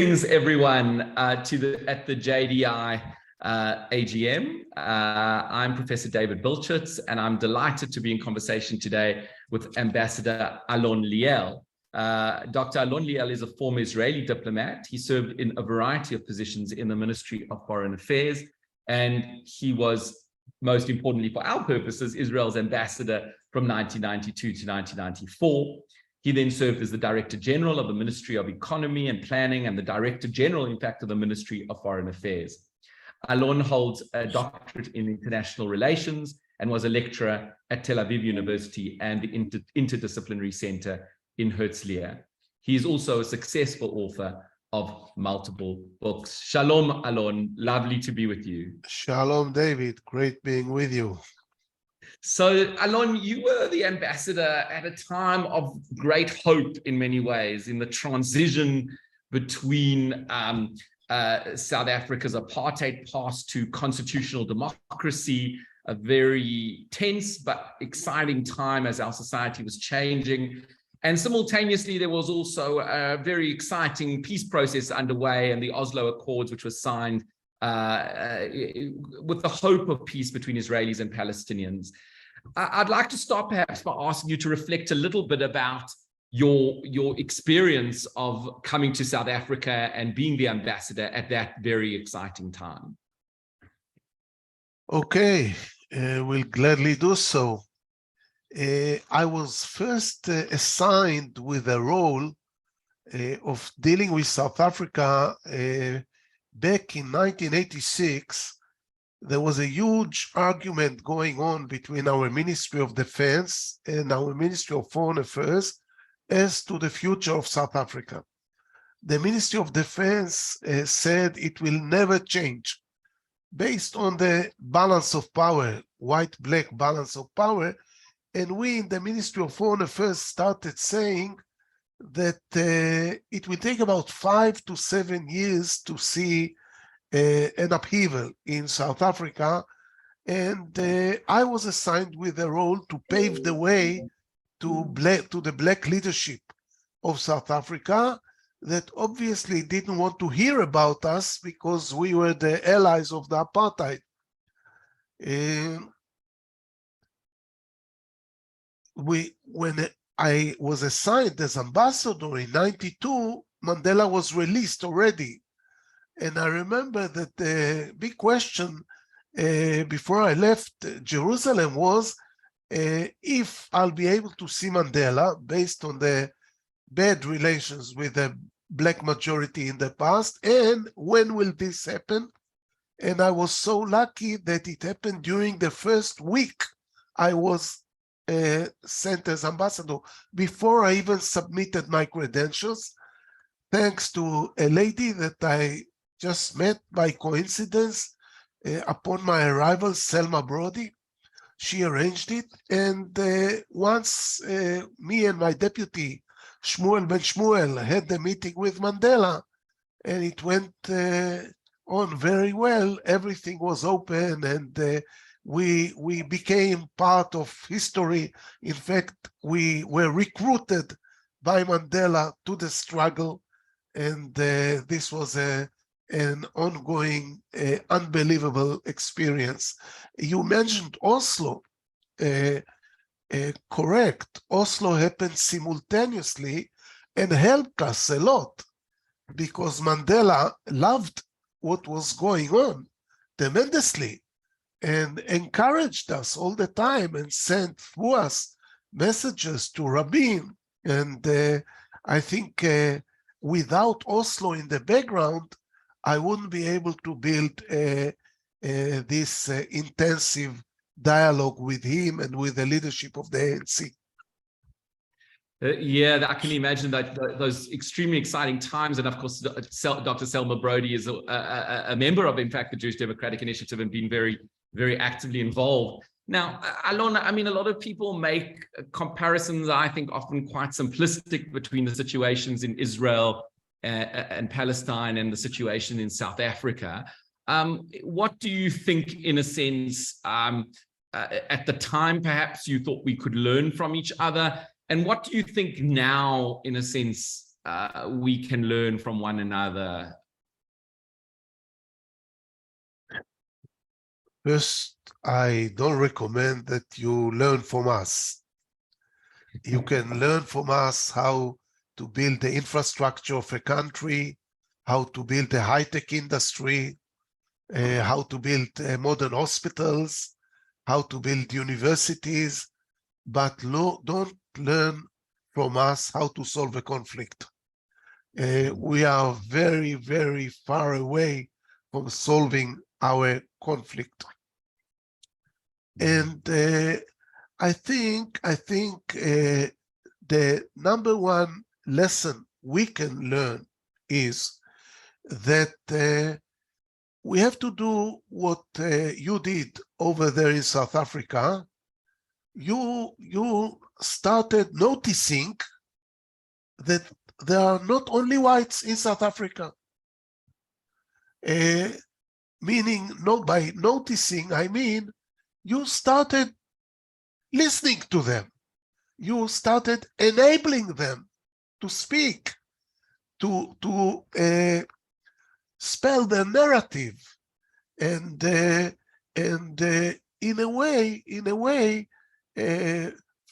Greetings, everyone, at the JDI AGM. I'm Professor David Bilchitz, and I'm delighted to be in conversation today with Ambassador Alon Liel. Dr. Alon Liel is a former Israeli diplomat. He served in a variety of positions in the Ministry of Foreign Affairs, and he was, most importantly for our purposes, Israel's ambassador from 1992 to 1994. He then served as the Director General of the Ministry of Economy and Planning and the Director General, in fact, of the Ministry of Foreign Affairs. Alon holds a doctorate in international relations and was a lecturer at Tel Aviv University and the Interdisciplinary Center in Herzliya. He is also a successful author of multiple books. Shalom, Alon. Lovely to be with you. Shalom, David. Great being with you. So, Alon, you were the ambassador at a time of great hope in many ways, in the transition between South Africa's apartheid past to constitutional democracy, a very tense but exciting time as our society was changing. And simultaneously, there was also a very exciting peace process underway, and the Oslo Accords, which was signed with the hope of peace between Israelis and Palestinians. I'd like to start perhaps by asking you to reflect a little bit about your experience of coming to South Africa and being the ambassador at that very exciting time. Okay, we'll gladly do so. I was first assigned with a role of dealing with South Africa back in 1986. There was a huge argument going on between our Ministry of Defense and our Ministry of Foreign Affairs as to the future of South Africa. The Ministry of Defense said it will never change based on the balance of power, white-black balance of power. And we in the Ministry of Foreign Affairs started saying that it will take about 5 to 7 years to see an upheaval in South Africa, and I was assigned with a role to pave the way to the black leadership of South Africa that obviously didn't want to hear about us because we were the allies of the apartheid. When I was assigned as ambassador in '92, Mandela was released already. And I remember that the big question before I left Jerusalem was if I'll be able to see Mandela based on the bad relations with the black majority in the past, and when will this happen? And I was so lucky that it happened during the first week I was sent as ambassador, before I even submitted my credentials, thanks to a lady that I just met by coincidence upon my arrival, Selma Brody. She arranged it, and once me and my deputy, Shmuel Ben Shmuel, had the meeting with Mandela, and it went on very well. Everything was open, and we became part of history. In fact, we were recruited by Mandela to the struggle, and this was an ongoing, unbelievable experience. You mentioned Oslo. Correct. Oslo happened simultaneously and helped us a lot because Mandela loved what was going on tremendously and encouraged us all the time and sent through us messages to Rabin. And I think without Oslo in the background, I wouldn't be able to build this intensive dialogue with him and with the leadership of the ANC. Yeah, I can imagine that those extremely exciting times. And of course, Dr. Selma Brody is a member of, in fact, the Jewish Democratic Initiative and been very, very actively involved. Now, Alon, I mean, a lot of people make comparisons, I think, often quite simplistic between the situations in Israel and Palestine and the situation in South Africa. What do you think, in a sense, at the time, perhaps you thought we could learn from each other? And what do you think now, in a sense, we can learn from one another? First, I don't recommend that you learn from us. You can learn from us how to build the infrastructure of a country, how to build a high-tech industry, how to build modern hospitals, how to build universities, but don't learn from us how to solve a conflict. We are very, very far away from solving our conflict. And I think the number one lesson we can learn is that we have to do what you did over there in South Africa. You started noticing that there are not only whites in South Africa. Meaning, by noticing, I mean, you started listening to them. You started enabling them to speak, to spell their narrative, and in a way,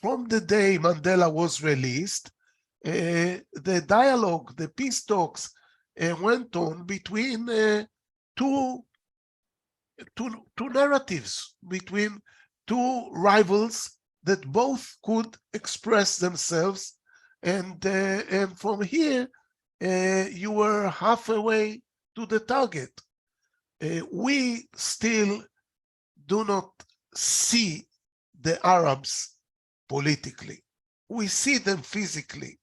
from the day Mandela was released, the dialogue, the peace talks went on between two narratives, between two rivals that both could express themselves, and from here you were halfway to the target. We still do not see the Arabs politically. We see them physically.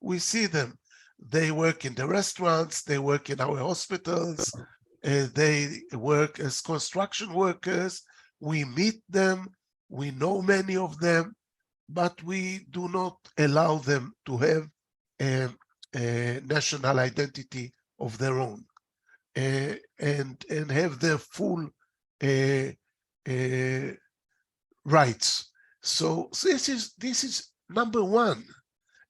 We see them. They work in the restaurants, they work in our hospitals, they work as construction workers. We meet them, we know many of them, but we do not allow them to have a national identity of their own, and have their full rights. So this is number one.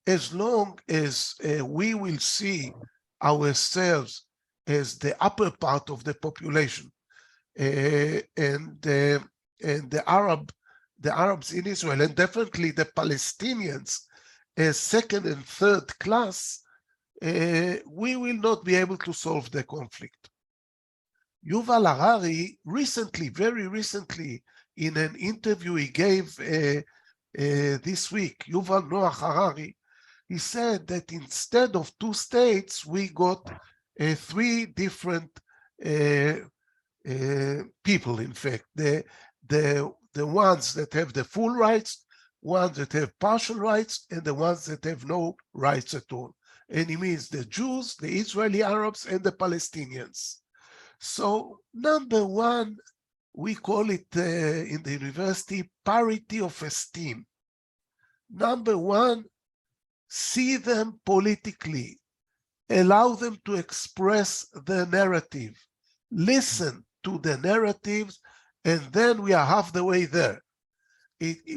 As long as we will see ourselves as the upper part of the population, and the Arabs in Israel, and definitely the Palestinians as second and third class, we will not be able to solve the conflict. Yuval Harari recently, very recently, in an interview he gave this week, Yuval Noah Harari, he said that instead of 2 states, we got 3 different people, in fact. The ones that have the full rights, ones that have partial rights, and the ones that have no rights at all. And he means the Jews, the Israeli Arabs, and the Palestinians. So number one, we call it in the university parity of esteem. Number one, see them politically, allow them to express their narrative, listen to the narratives, and then we are half the way there.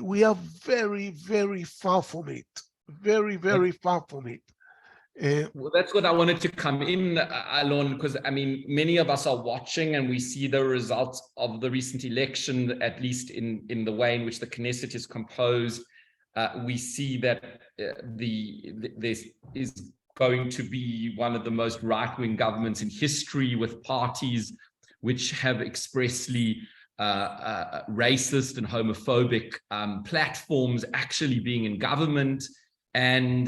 We are very, very far from it, very, very far from it. Well, that's what I wanted to come in, Alon, because I mean, many of us are watching and we see the results of the recent election, at least in the way in which the Knesset is composed. We see that this is going to be one of the most right-wing governments in history, with parties which have expressly racist and homophobic platforms actually being in government. And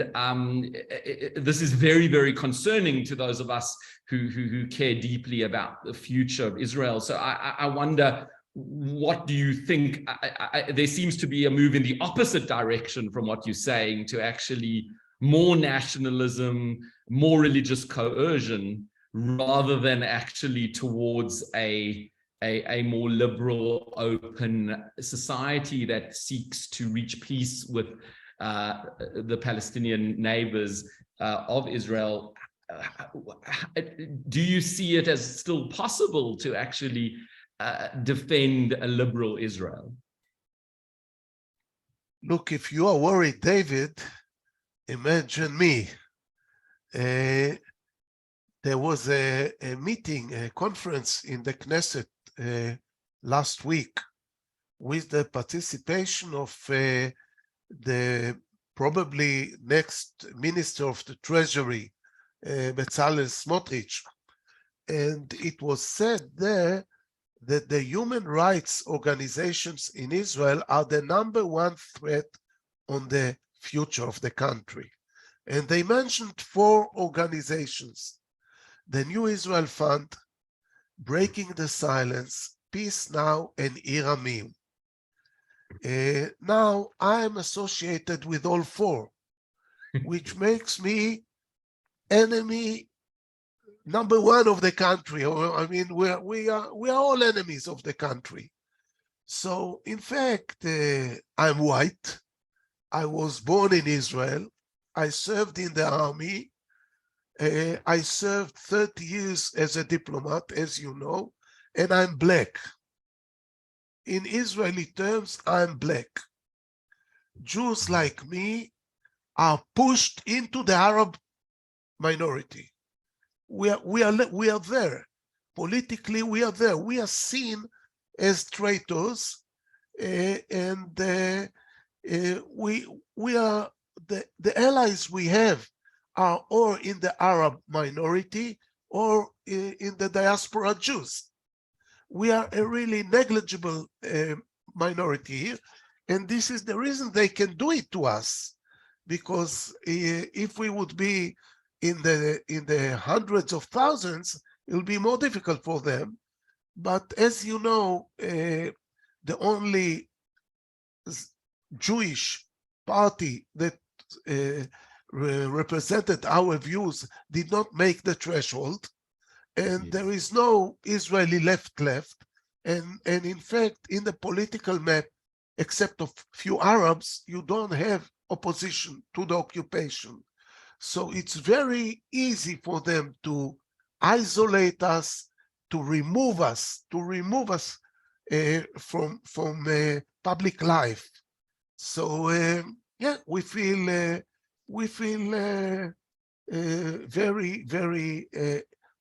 this is very, very concerning to those of us who care deeply about the future of Israel. So I wonder, what do you think? There seems to be a move in the opposite direction from what you're saying, to actually more nationalism, more religious coercion, rather than actually towards a more liberal, open society that seeks to reach peace with the Palestinian neighbors of Israel. Do you see it as still possible to actually defend a liberal Israel? Look, if you are worried, David, imagine me. there was a meeting, a conference in the Knesset last week with the participation of the probably next Minister of the Treasury, Bezalel Smotrich. And it was said there that the human rights organizations in Israel are the #1 threat on the future of the country. And they mentioned 4 organizations: the New Israel Fund, Breaking the Silence, Peace Now, and Iramim. Now I am associated with all 4, which makes me enemy #1 of the country. Or, I mean, we are all enemies of the country. So in fact, I'm white. I was born in Israel. I served in the army. I served 30 years as a diplomat, as you know, and I'm black. In Israeli terms, I'm black. Jews like me are pushed into the Arab minority. We are there. Politically, we are there. We are seen as traitors, and we are the allies we have are or in the Arab minority or in the diaspora Jews. We are a really negligible minority here, and this is the reason they can do it to us, because if we would be in the hundreds of thousands, it will be more difficult for them. But as you know, the only Jewish party that represented our views did not make the threshold, and there is no Israeli left, and in fact, in the political map, except of few Arabs, you don't have opposition to the occupation. So it's very easy for them to isolate us, to remove us from public life. So yeah, we feel very, very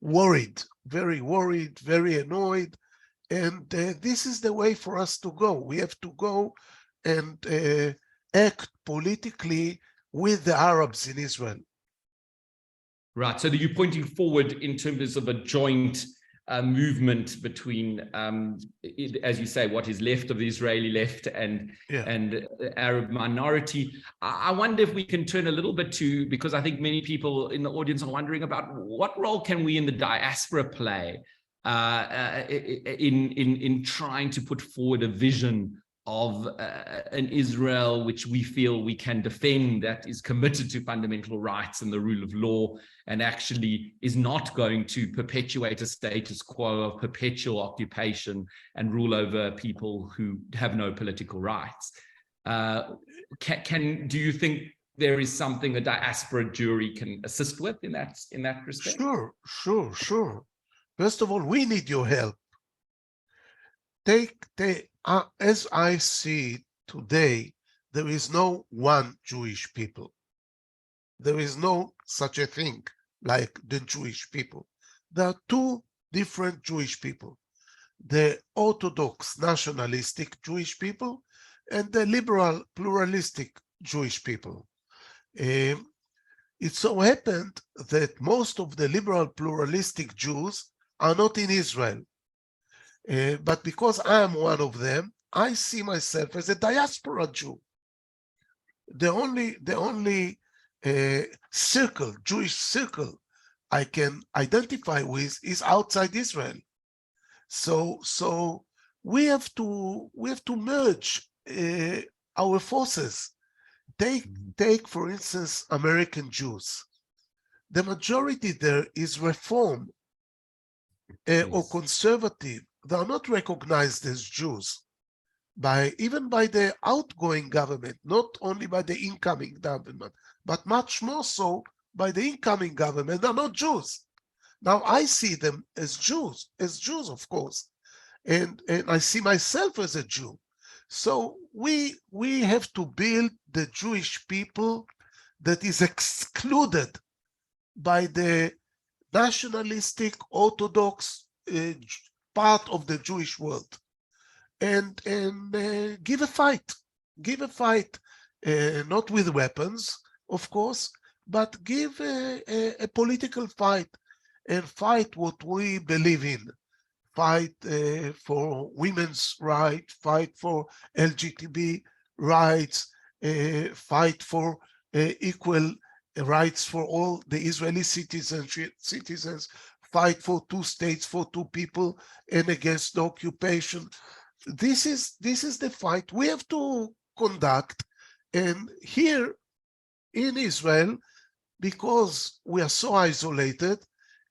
worried, very annoyed, and this is the way for us to go. We have to go and act politically with the Arabs in Israel. Right. So you're pointing forward in terms of a joint movement between, as you say, what is left of the Israeli left and Arab minority. I wonder if we can turn a little bit to, because I think many people in the audience are wondering about what role can we in the diaspora play in trying to put forward a vision of an Israel which we feel we can defend, that is committed to fundamental rights and the rule of law, and actually is not going to perpetuate a status quo of perpetual occupation and rule over people who have no political rights. Do you think there is something a diaspora jury can assist with in that respect? Sure. First of all, we need your help. As I see it today, there is no one Jewish people. There is no such a thing like the Jewish people. There are 2 different Jewish people: the Orthodox nationalistic Jewish people and the liberal pluralistic Jewish people. It so happened that most of the liberal pluralistic Jews are not in Israel. But because I am one of them, I see myself as a diaspora Jew. The only Jewish circle I can identify with is outside Israel. So we have to merge our forces. Take for instance American Jews. The majority there is Reform or conservative. They are not recognized as Jews even by the outgoing government, not only by the incoming government, but much more so by the incoming government. They're not Jews. Now I see them as Jews, of course, and I see myself as a Jew. So we have to build the Jewish people that is excluded by the nationalistic Orthodox part of the Jewish world, and give a fight, not with weapons, of course, but give a political fight, and fight what we believe in. Fight for women's rights, fight for LGBT rights, fight for equal rights for all the Israeli citizens, fight for 2 states, for 2 people, and against the occupation. This is the fight we have to conduct. And here in Israel, because we are so isolated,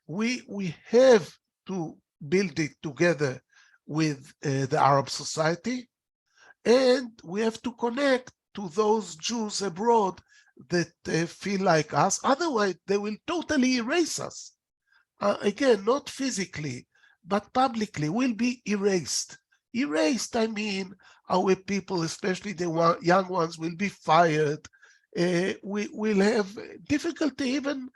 we have to build it together with the Arab society, and we have to connect to those Jews abroad that feel like us. Otherwise, they will totally erase us. Again, not physically, but publicly, will be erased. Erased, I mean, our people, especially the young ones, will be fired. We will have difficulty even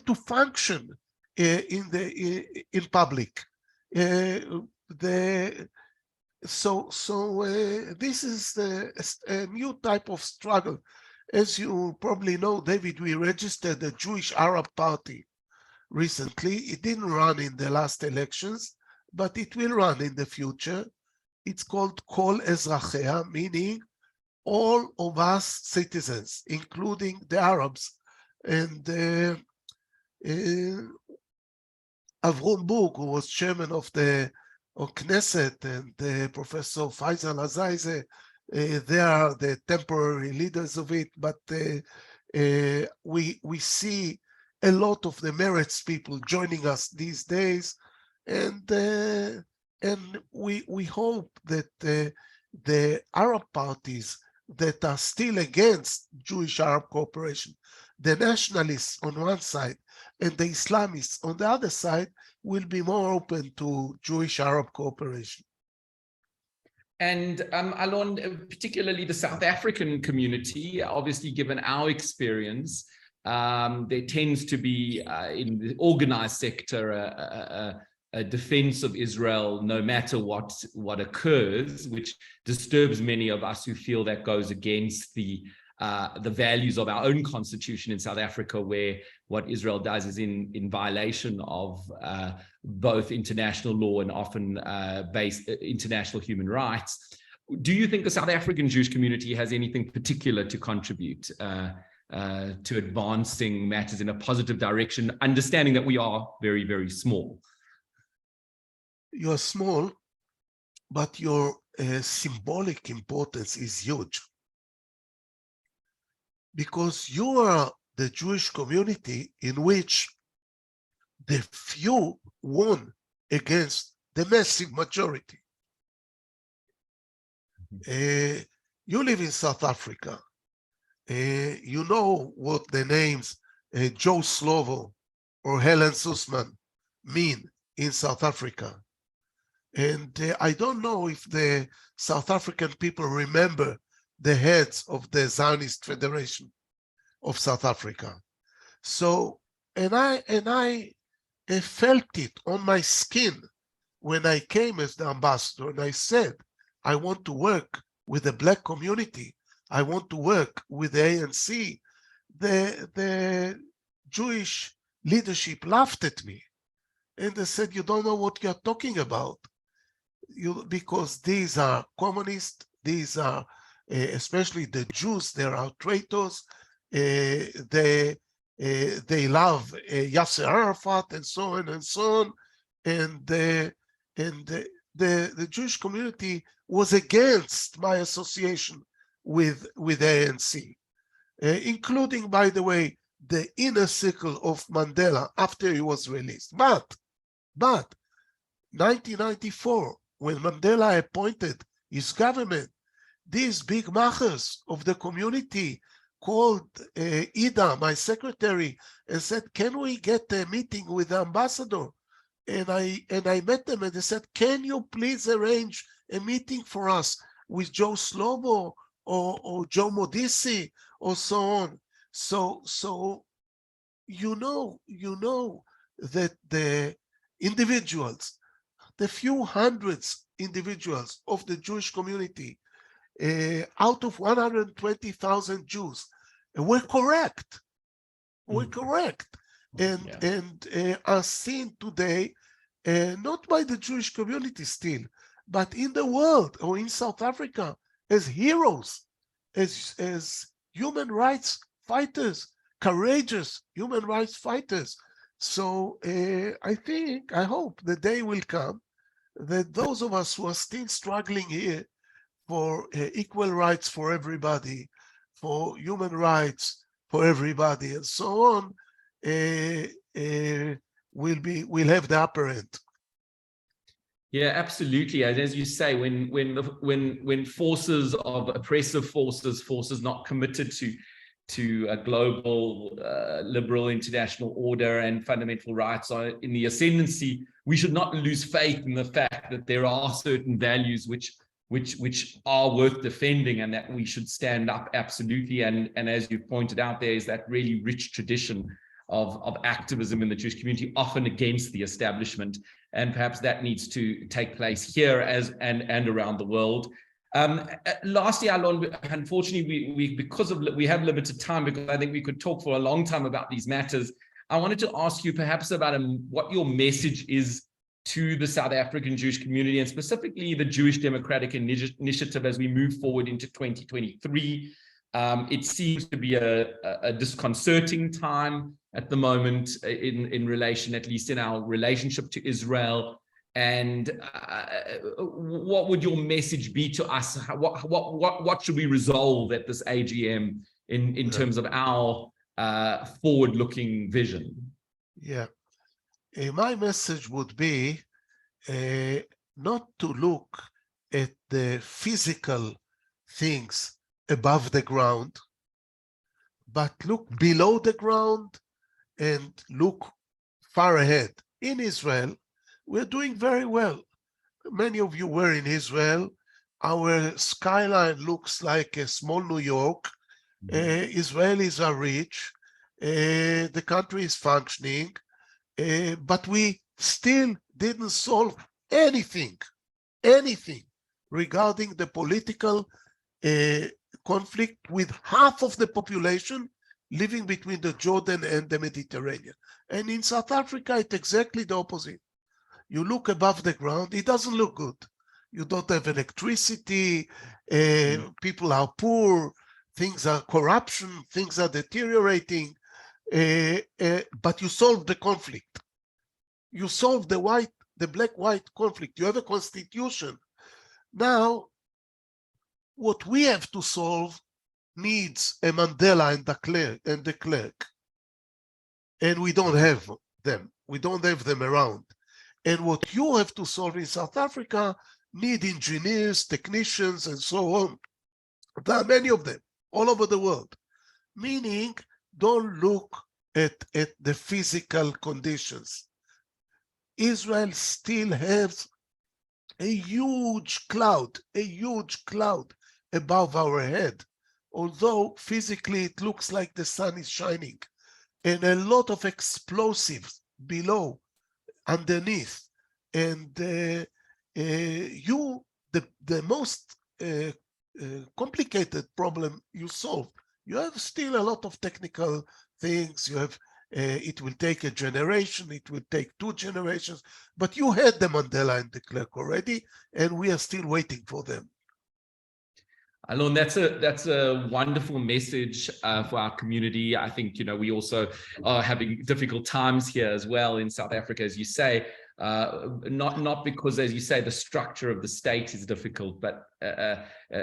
to function in public. This is a new type of struggle. As you probably know, David, we registered the Jewish Arab Party recently. It didn't run in the last elections, but it will run in the future. It's called Kol Ezrachea, meaning all of us citizens, including the Arabs. And Avrom Burg, who was chairman of the Knesset, and Professor Faisal Azaize, they are the temporary leaders of it, but we see a lot of the Meretz people joining us these days, and we hope that the Arab parties that are still against Jewish-Arab cooperation, the nationalists on one side and the Islamists on the other side, will be more open to Jewish-Arab cooperation. And Alon, particularly the South African community, obviously given our experience, there tends to be in the organized sector a defense of Israel no matter what occurs, which disturbs many of us who feel that goes against the values of our own constitution in South Africa, where what Israel does is in violation of both international law and often based international human rights. Do you think the South African Jewish community has anything particular to contribute to advancing matters in a positive direction, understanding that we are very, very small? You're small, but your symbolic importance is huge. Because you are the Jewish community in which the few won against the massive majority. You live in South Africa. You know what the names Joe Slovo or Helen Sussman mean in South Africa. And I don't know if the South African people remember the heads of the Zionist Federation of South Africa. So, and I felt it on my skin when I came as the ambassador, and I said, I want to work with the Black community. I want to work with the ANC. The Jewish leadership laughed at me, and they said, you don't know what you're talking about. Because these are communists, these are especially the Jews, they are traitors. They love Yasser Arafat and so on and so on. And the Jewish community was against my association with ANC, including, by the way, the inner circle of Mandela after he was released. But 1994, when Mandela appointed his government, these big machers of the community called Ida, my secretary, and said, can we get a meeting with the ambassador? And I met them, and they said, can you please arrange a meeting for us with Joe Slovo or Joe Modisi or so on? So you know that the individuals, the few hundreds individuals of the Jewish community, out of 120,000 Jews, were correct. Were correct, and are seen today not by the Jewish community still, but in the world or in South Africa as heroes, as human rights fighters, courageous human rights fighters. So I hope the day will come that those of us who are still struggling here for equal rights for everybody, for human rights for everybody, and so on, will have the upper end. Yeah, absolutely. As you say, when forces of oppressive forces not committed to a global liberal international order and fundamental rights are in the ascendancy, we should not lose faith in the fact that there are certain values which are worth defending and that we should stand up absolutely. And as you pointed out, there is that really rich tradition of activism in the Jewish community, often against the establishment. And perhaps that needs to take place here and around the world. Lastly, Alon, unfortunately, we have limited time, because I think we could talk for a long time about these matters. I wanted to ask you perhaps about what your message is to the South African Jewish community, and specifically the Jewish Democratic Initiative as we move forward into 2023. It seems to be a disconcerting time at the moment in relation, at least in our relationship to Israel. And what would your message be to us? What should we resolve at this AGM in terms of our forward-looking vision? Yeah, my message would be not to look at the physical things above the ground, but look below the ground and look far ahead. In Israel, we're doing very well. Many of you were in Israel. Our skyline looks like a small New York. Israelis are rich. The country is functioning, but we still didn't solve anything regarding the political conflict with half of the population living between the Jordan and the Mediterranean. And in South Africa, it's exactly the opposite. You look above the ground, it doesn't look good. You don't have electricity, people are poor, things are corruption, things are deteriorating, but you solve the conflict. You solve the black-white conflict. You have a constitution. Now, what we have to solve needs a Mandela and de Klerk. And we don't have them. We don't have them around. And what you have to solve in South Africa need engineers, technicians, and so on. There are many of them all over the world. Meaning, don't look at the physical conditions. Israel still has a huge cloud above our head, although physically it looks like the sun is shining, and a lot of explosives below, underneath. And the most complicated problem you solve. You have still a lot of technical things. You have it will take a generation, it will take 2 generations, but you had the Mandela and de Klerk already, and we are still waiting for them. Alon, that's a wonderful message for our community. I think, we also are having difficult times here as well in South Africa, as you say, not because, as you say, the structure of the state is difficult, but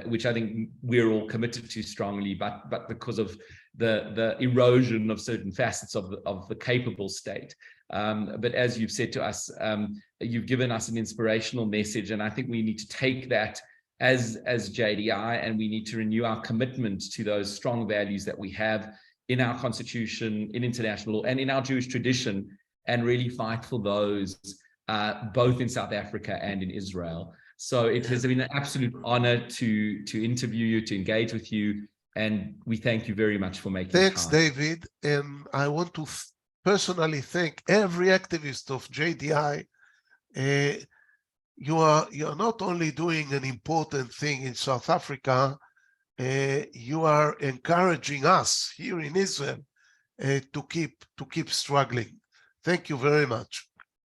which I think we're all committed to strongly, but because of the erosion of certain facets of the capable state. But as you've said to us, you've given us an inspirational message, and I think we need to take that as JDI, and we need to renew our commitment to those strong values that we have in our constitution, in international law, and in our Jewish tradition, and really fight for those both in South Africa and in Israel. So it has been an absolute honor to interview you, to engage with you, and we thank you very much for making time. Thanks, David. And I want to personally thank every activist of JDI. You are not only doing an important thing in South Africa, you are encouraging us here in Israel to keep struggling. Thank you very much.